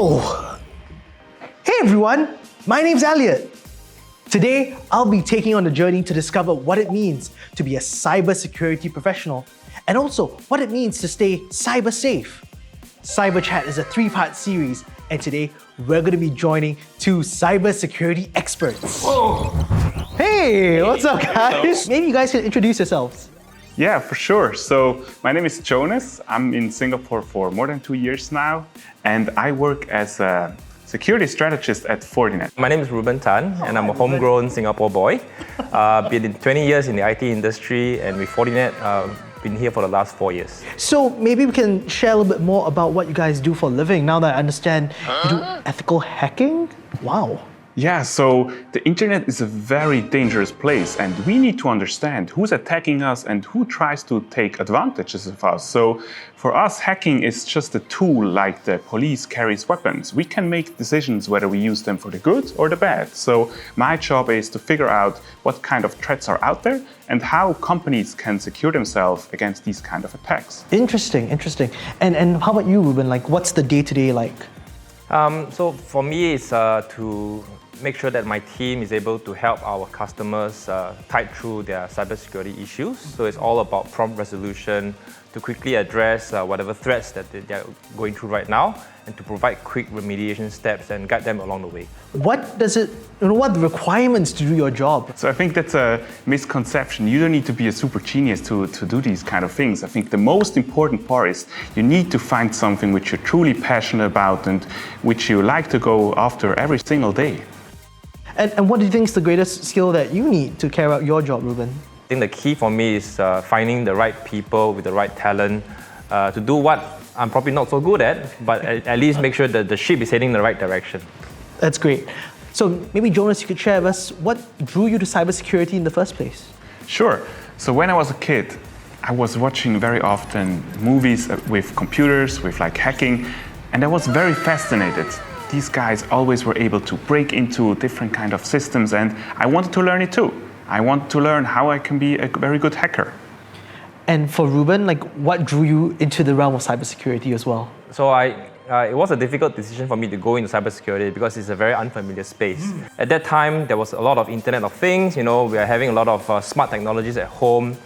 Whoa! Hey everyone, my name's Elliot. Today, I'll be taking on the journey to discover what it means to be a cybersecurity professional and also what it means to stay cyber safe. Cyber Chat is a 3-part series, and today we're going to be joining 2 cybersecurity experts. Whoa! Hey, what's up guys? Maybe you guys can introduce yourselves. Yeah, for sure. So my name is Jonas. I'm in Singapore for more than 2 years now, and I work as a security strategist at Fortinet. My name is Ruben Tan, and I'm a homegrown Singapore boy. Been in 20 years in the IT industry, and with Fortinet, been here for the last 4 years. So maybe we can share a little bit more about what you guys do for a living. Now that I understand you do ethical hacking. Wow. Yeah, so the internet is a very dangerous place, and we need to understand who's attacking us and who tries to take advantages of us. So for us, hacking is just a tool like the police carries weapons. We can make decisions whether we use them for the good or the bad. So my job is to figure out what kind of threats are out there and how companies can secure themselves against these kind of attacks. Interesting. And how about you, Ruben? Like, what's the day-to-day like? So for me, it's to make sure that my team is able to help our customers tide through their cybersecurity issues. So it's all about prompt resolution to quickly address whatever threats that they're going through right now, and to provide quick remediation steps and guide them along the way. What are the requirements to do your job? So I think that's a misconception. You don't need to be a super genius to do these kind of things. I think the most important part is you need to find something which you're truly passionate about and which you like to go after every single day. And what do you think is the greatest skill that you need to carry out your job, Ruben? I think the key for me is finding the right people with the right talent to do what I'm probably not so good at, but at least make sure that the ship is heading in the right direction. That's great. So maybe Jonas, you could share with us what drew you to cybersecurity in the first place? Sure. So when I was a kid, I was watching very often movies with computers, with like hacking, and I was very fascinated. These guys always were able to break into different kind of systems, and I wanted to learn it too. I wanted to learn how I can be a very good hacker. And for Ruben, like, what drew you into the realm of cybersecurity as well? So it was a difficult decision for me to go into cybersecurity because it's a very unfamiliar space. At that time, there was a lot of Internet of Things. We are having a lot of smart technologies at home,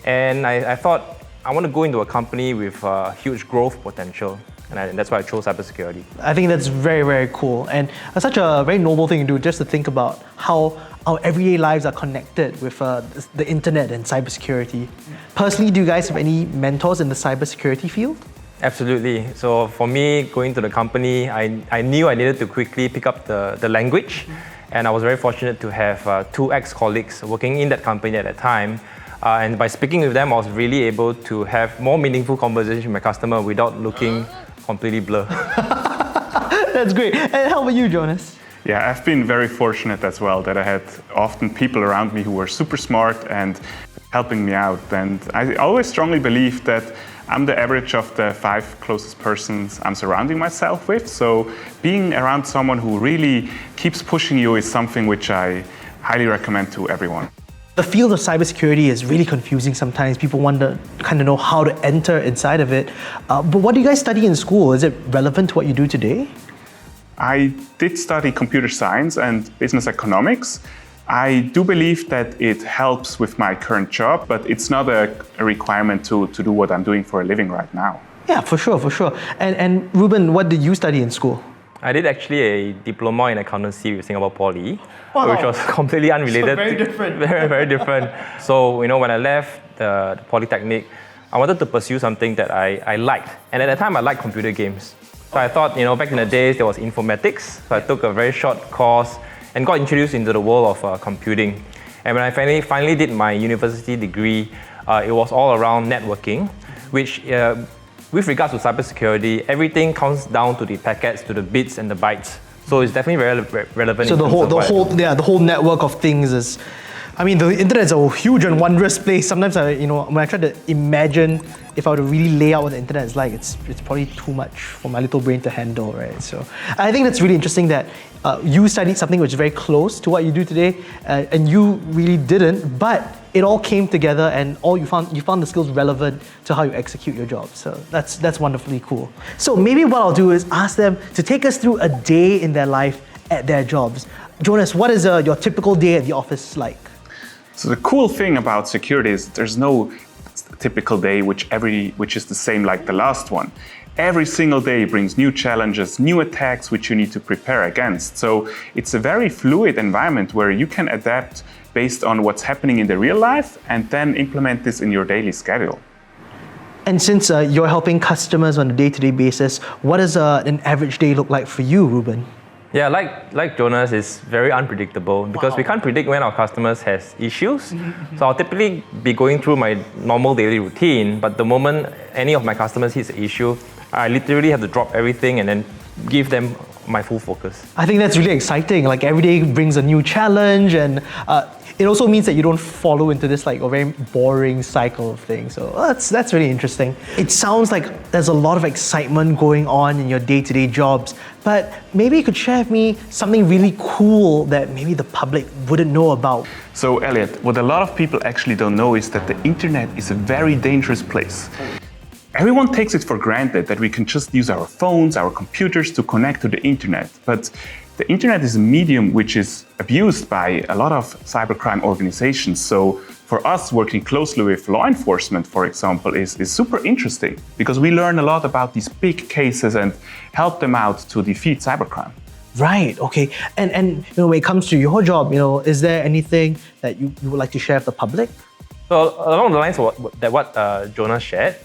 and I thought I want to go into a company with huge growth potential. And that's why I chose cybersecurity. I think that's very, very cool. And it's such a very noble thing to do, just to think about how our everyday lives are connected with the internet and cybersecurity. Personally, do you guys have any mentors in the cybersecurity field? Absolutely. So for me, going to the company, I knew I needed to quickly pick up the language. And I was very fortunate to have 2 ex-colleagues working in that company at that time. And by speaking with them, I was really able to have more meaningful conversations with my customer without looking completely blur. That's great. And how about you, Jonas? Yeah, I've been very fortunate as well that I had often people around me who were super smart and helping me out. And I always strongly believe that I'm the average of the 5 closest persons I'm surrounding myself with. So being around someone who really keeps pushing you is something which I highly recommend to everyone. The field of cybersecurity is really confusing sometimes. People want to kind of know how to enter inside of it. But what do you guys study in school? Is it relevant to what you do today? I did study computer science and business economics. I do believe that it helps with my current job, but it's not a requirement to do what I'm doing for a living right now. Yeah, for sure. And Ruben, what did you study in school? I did actually a diploma in accountancy with Singapore Poly, Wow. which was completely unrelated. So very different. Very different. So, when I left the Polytechnic, I wanted to pursue something that I liked. And at that time, I liked computer games. So I thought, back in the days, there was informatics. So I took a very short course and got introduced into the world of computing. And when I finally did my university degree, it was all around networking, which with regards to cybersecurity, everything comes down to the packets, to the bits and the bytes. So it's definitely very relevant. So the whole network of things is, I mean, the internet is a huge and wondrous place. Sometimes when I try to imagine if I were to really lay out what the internet is like, it's probably too much for my little brain to handle, right? So I think that's really interesting that you studied something which is very close to what you do today, and you really didn't, but it all came together and you found the skills relevant to how you execute your job. So that's wonderfully cool. So maybe what I'll do is ask them to take us through a day in their life at their jobs. Jonas, what is your typical day at the office like? So the cool thing about security is there's no typical day which is the same like the last one. Every single day brings new challenges, new attacks which you need to prepare against. So it's a very fluid environment where you can adapt based on what's happening in the real life and then implement this in your daily schedule. And since you're helping customers on a day-to-day basis, what does an average day look like for you, Ruben? Yeah, like Jonas, it's very unpredictable because we can't predict when our customers has issues. So I'll typically be going through my normal daily routine, but the moment any of my customers hits an issue, I literally have to drop everything and then give them my full focus. I think that's really exciting. Like every day brings a new challenge, and it also means that you don't follow into this like a very boring cycle of things. So that's really interesting. It sounds like there's a lot of excitement going on in your day-to-day jobs, but maybe you could share with me something really cool that maybe the public wouldn't know about. So Elliot, what a lot of people actually don't know is that the internet is a very dangerous place. Everyone takes it for granted that we can just use our phones, our computers to connect to the internet. But the internet is a medium which is abused by a lot of cybercrime organizations. So for us, working closely with law enforcement, for example, is super interesting because we learn a lot about these big cases and help them out to defeat cybercrime. Right, okay. And when it comes to your job, is there anything that you would like to share with the public? So along the lines of what Jonas shared,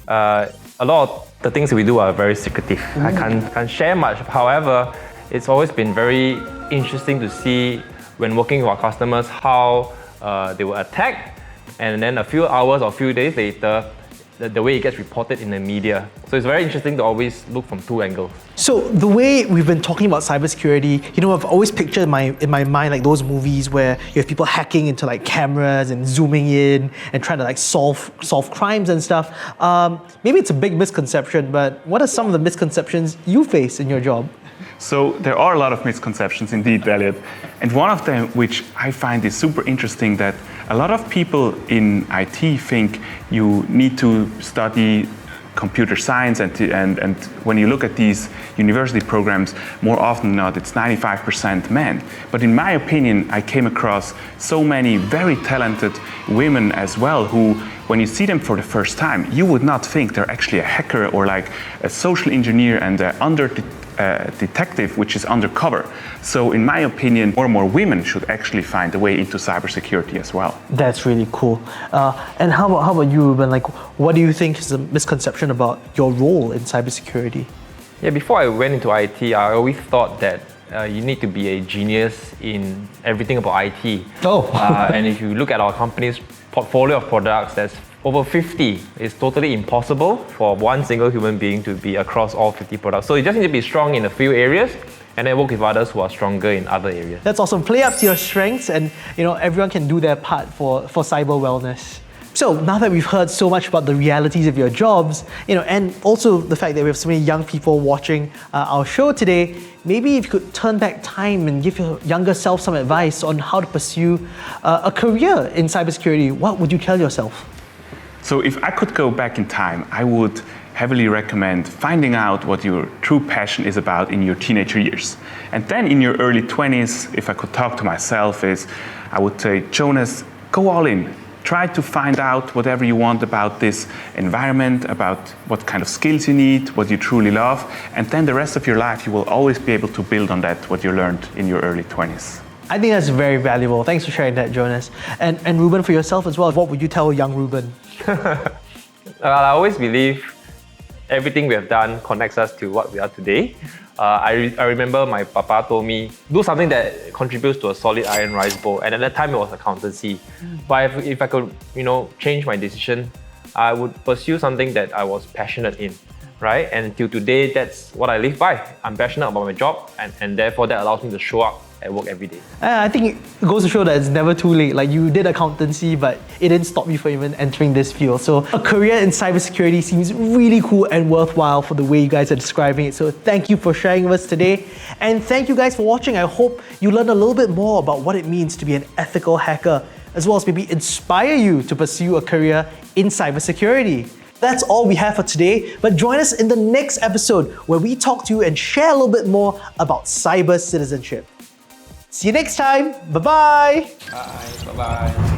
a lot of the things we do are very secretive. I can't share much. However, it's always been very interesting to see when working with our customers how they were attacked, and then a few hours or a few days later, the way it gets reported in the media. So it's very interesting to always look from two angles. So the way we've been talking about cybersecurity, I've always pictured in my mind like those movies where you have people hacking into like cameras and zooming in and trying to like solve crimes and stuff. Maybe it's a big misconception, but what are some of the misconceptions you face in your job? So there are a lot of misconceptions indeed, Elliot. And one of them, which I find is super interesting, that a lot of people in IT think you need to study computer science, and when you look at these university programs, more often than not, it's 95% men. But in my opinion, I came across so many very talented women as well who, when you see them for the first time, you would not think they're actually a hacker or like a social engineer and detective, which is undercover. So in my opinion, more and more women should actually find a way into cybersecurity as well. That's really cool. And how about you, Ruben? Like, what do you think is a misconception about your role in cybersecurity? Yeah, before I went into IT, I always thought that you need to be a genius in everything about IT. Oh. And if you look at our company's portfolio of products, there's over 50. It's totally impossible for one single human being to be across all 50 products. So you just need to be strong in a few areas and then work with others who are stronger in other areas. That's awesome. Play up to your strengths, and everyone can do their part for cyber wellness. So now that we've heard so much about the realities of your jobs, and also the fact that we have so many young people watching our show today, maybe if you could turn back time and give your younger self some advice on how to pursue a career in cybersecurity, what would you tell yourself? So if I could go back in time, I would heavily recommend finding out what your true passion is about in your teenager years. And then in your early 20s, if I could talk to myself, I would say, Jonas, go all in. Try to find out whatever you want about this environment, about what kind of skills you need, what you truly love, and then the rest of your life you will always be able to build on that, what you learned in your early 20s. I think that's very valuable. Thanks for sharing that, Jonas. And Ruben, for yourself as well, what would you tell young Ruben? I always believe everything we have done connects us to what we are today. I remember my papa told me, do something that contributes to a solid iron rice bowl. And at that time, it was accountancy. But if I could, change my decision, I would pursue something that I was passionate in, right? And till today, that's what I live by. I'm passionate about my job, and therefore that allows me to show up at work every day. I think it goes to show that it's never too late. Like, you did accountancy, but it didn't stop you from even entering this field. So a career in cybersecurity seems really cool and worthwhile for the way you guys are describing it. So thank you for sharing with us today. And thank you guys for watching. I hope you learned a little bit more about what it means to be an ethical hacker. as well as maybe inspire you to pursue a career in cybersecurity. That's all we have for today, but join us in the next episode where we talk to you and share a little bit more about cyber citizenship. See you next time. Bye-bye. Bye. Bye-bye.